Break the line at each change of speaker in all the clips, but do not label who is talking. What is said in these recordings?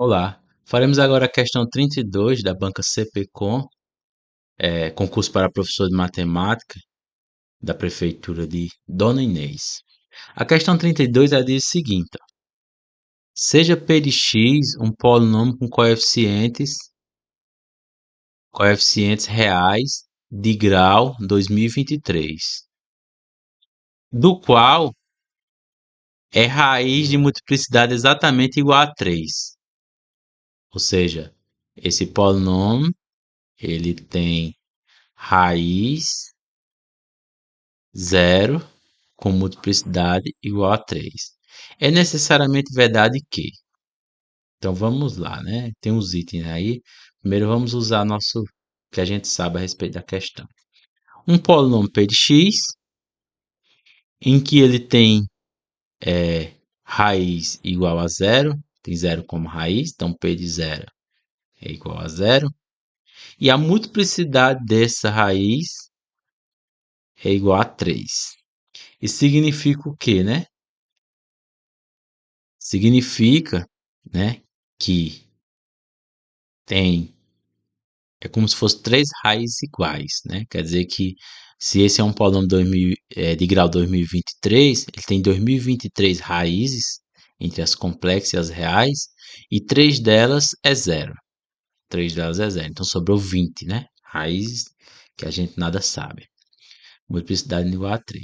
Olá, faremos agora a questão 32 da banca CPCom, concurso para professor de matemática da prefeitura de Dona Inês. A questão 32 ela diz o seguinte: ó, seja P de x um polinômio com coeficientes reais de grau 2023, do qual é raiz de multiplicidade exatamente igual a 3. Ou seja, esse polinômio ele tem raiz zero com multiplicidade igual a 3. É necessariamente verdade que. Então vamos lá, né? Tem uns itens aí. Primeiro vamos usar nosso que a gente sabe a respeito da questão. Um polinômio p de x, em que ele tem raiz igual a zero, tem zero como raiz, então p de zero é igual a zero. E a multiplicidade dessa raiz é igual a 3. Isso significa o quê, né? Significa, né, que tem é como se fosse três raízes iguais, né? Quer dizer que se esse é um polinômio de grau 2023, ele tem 2023 raízes entre as complexas e as reais, e três delas é zero. Três delas é zero. Então sobrou 20, né? Raízes que a gente nada sabe. Multiplicidade igual a 3.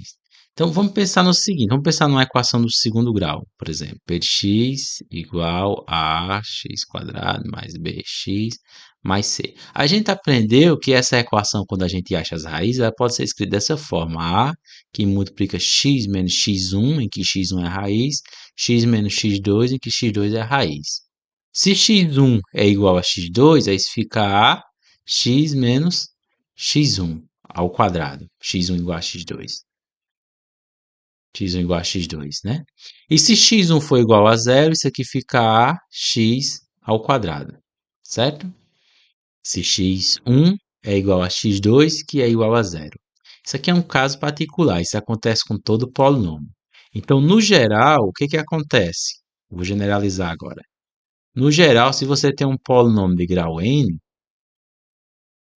Então vamos pensar no seguinte, vamos pensar numa equação do segundo grau, por exemplo, p de x igual a x quadrado mais bx mais c. A gente aprendeu que essa equação, quando a gente acha as raízes, ela pode ser escrita dessa forma: a, que multiplica x menos x1, em que x1 é a raiz, x menos x2, em que x2 é a raiz. Se x1 é igual a x2, aí fica a x menos x1 ao quadrado. x1 igual a x2. x1 igual a x2, né? E se x1 for igual a zero, isso aqui fica a x ao quadrado, certo? Se x1 é igual a x2, que é igual a zero. Isso aqui é um caso particular, isso acontece com todo polinômio. Então, no geral, o que acontece? Vou generalizar agora. No geral, se você tem um polinômio de grau n,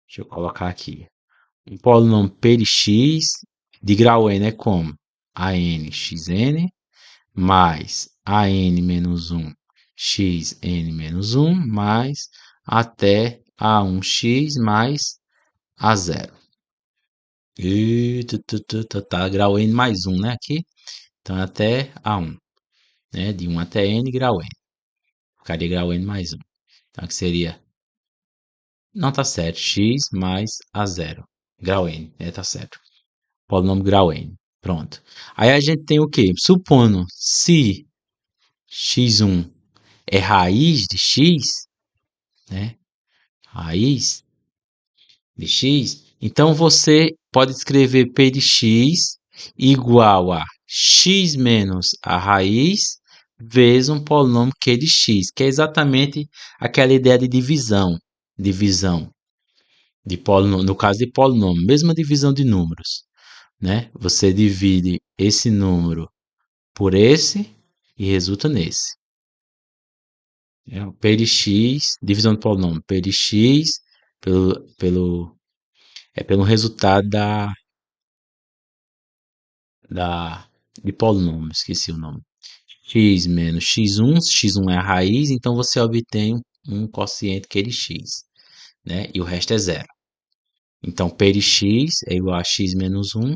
deixa eu colocar aqui, um polinômio p de x de grau n é como? AN xn mais AN menos 1 xn menos 1 mais até A1x mais A0. E tá, grau n mais 1, né, aqui. Então até A1, né, de 1 até n, grau n. Ficaria grau n mais 1. Então aqui seria, não tá certo, x mais A0, grau n, tá certo. Polinômio grau n. Pronto. Aí a gente tem o quê? Supondo se x1 é raiz de x, né? Raiz de x, então você pode escrever p de x igual a x menos a raiz vezes um polinômio q de x, que é exatamente aquela ideia de divisão. Divisão de polinômio, no caso de polinômio, mesma divisão de números, né? Você divide esse número por esse e resulta nesse. É o P de x, divisão do polinômio, P de x pelo resultado de polínômio, esqueci o nome. X menos x1, x1 é a raiz, então você obtém um quociente Q de x, né? E o resto é zero. Então, P de x é igual a x menos 1,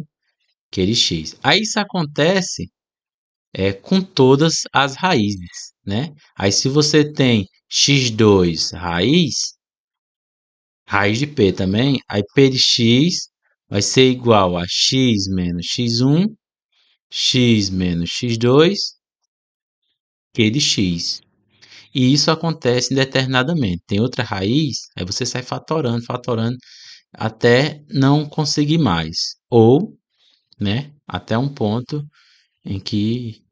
Q de x. Aí isso acontece com todas as raízes, né? Aí se você tem x2 raiz de p também, aí p de x vai ser igual a x menos x1, x menos x2, q de x. E isso acontece indeterminadamente. Tem outra raiz, aí você sai fatorando, fatorando, até não conseguir mais. Ou, né, até um ponto em que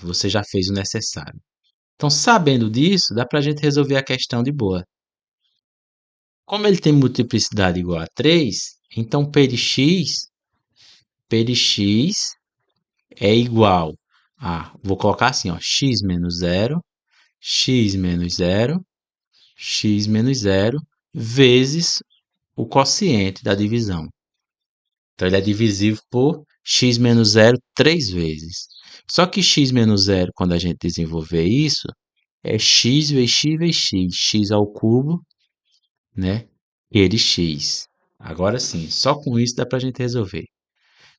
você já fez o necessário. Então, sabendo disso, dá para a gente resolver a questão de boa. Como ele tem multiplicidade igual a 3, então P de x é igual a, vou colocar assim, ó, x menos 0, x menos zero, x menos zero, vezes o quociente da divisão. Então, ele é divisível por x menos zero 3 vezes. Só que x menos zero, quando a gente desenvolver isso, é x vezes x vezes x, x ao cubo, né? Ele x. Agora sim, só com isso dá para a gente resolver.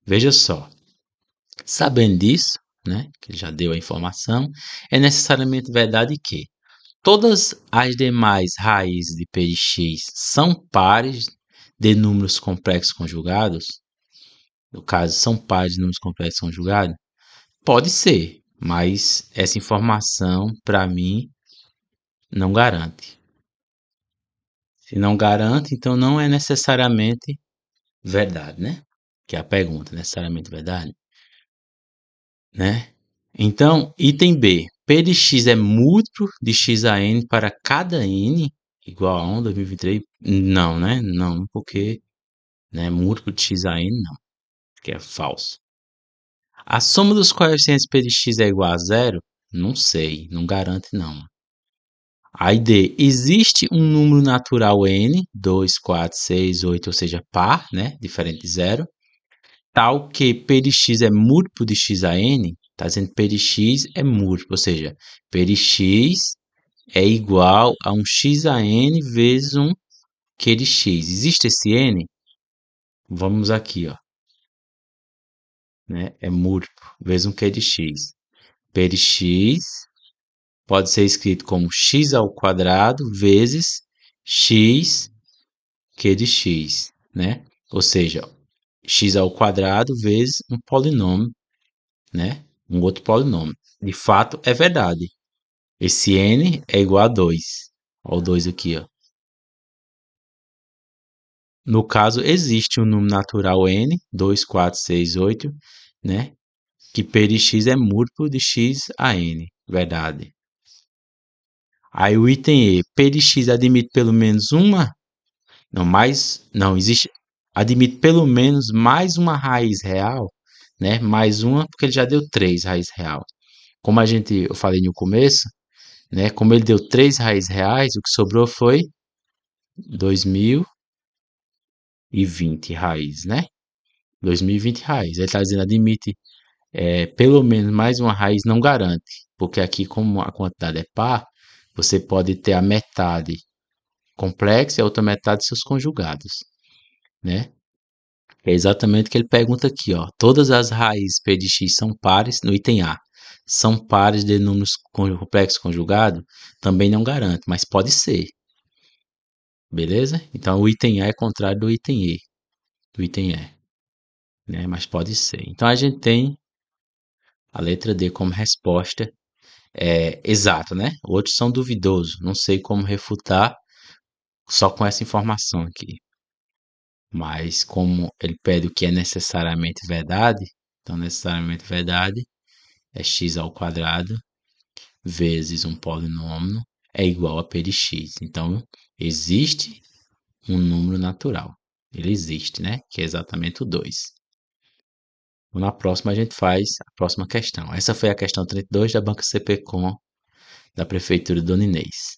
Veja só, sabendo disso, né, que já deu a informação, é necessariamente verdade que todas as demais raízes de p de x são pares de números complexos conjugados. No caso, são pares de números complexos conjugados. Pode ser, mas essa informação, para mim, não garante. Se não garante, então não é necessariamente verdade, né? Que é a pergunta, necessariamente verdade, né? Então, item B. P de x é múltiplo de x a n para cada n igual a 1, 2023? Não, né? Não, porque né, múltiplo de x a n não, que é falso. A soma dos coeficientes P de x é igual a zero? Não sei, não garante não. Aí D, existe um número natural n, 2, 4, 6, 8, ou seja, par, né? Diferente de zero. Tal que P de x é múltiplo de x a n, está dizendo que P de x é múltiplo, ou seja, P de x é igual a um x a n vezes um Q de x. Existe esse n? Vamos aqui, ó, né? É múltiplo vezes um Q de x. P de x pode ser escrito como x ao quadrado vezes x Q de x, né? Ou seja, x ao quadrado vezes um polinômio, né? Um outro polinômio. De fato, é verdade. Esse n é igual a 2. Olha o 2 aqui, ó. No caso, existe um número natural n, 2, 4, 6, 8, né? Que p de x é múltiplo de x a n. Verdade. Aí o item E, p de x admite pelo menos uma. Não, existe. Admite pelo menos mais uma raiz real, né? Mais uma, porque ele já deu 3 raízes real. Como eu falei no começo, né? Como ele deu 3 raízes reais, o que sobrou foi 2020 raízes, né? 2020 raízes. Ele está dizendo admite pelo menos mais uma raiz, não garante, porque aqui, como a quantidade é par, você pode ter a metade complexa e a outra metade seus conjugados, né? É exatamente o que ele pergunta aqui, ó. Todas as raízes P de x são pares, no item A, são pares de números complexos conjugados? Também não garante, mas pode ser, beleza? Então o item A é contrário do item E, do item E, né? Mas pode ser. Então a gente tem a letra D como resposta exata, né? Outros são duvidosos, não sei como refutar só com essa informação aqui. Mas como ele pede o que é necessariamente verdade, então necessariamente verdade é x ao quadrado vezes um polinômio é igual a p de x. Então, existe um número natural. Ele existe, né? Que é exatamente o 2. Na próxima, a gente faz a próxima questão. Essa foi a questão 32 da Banca CPCom da Prefeitura de Dona Inês.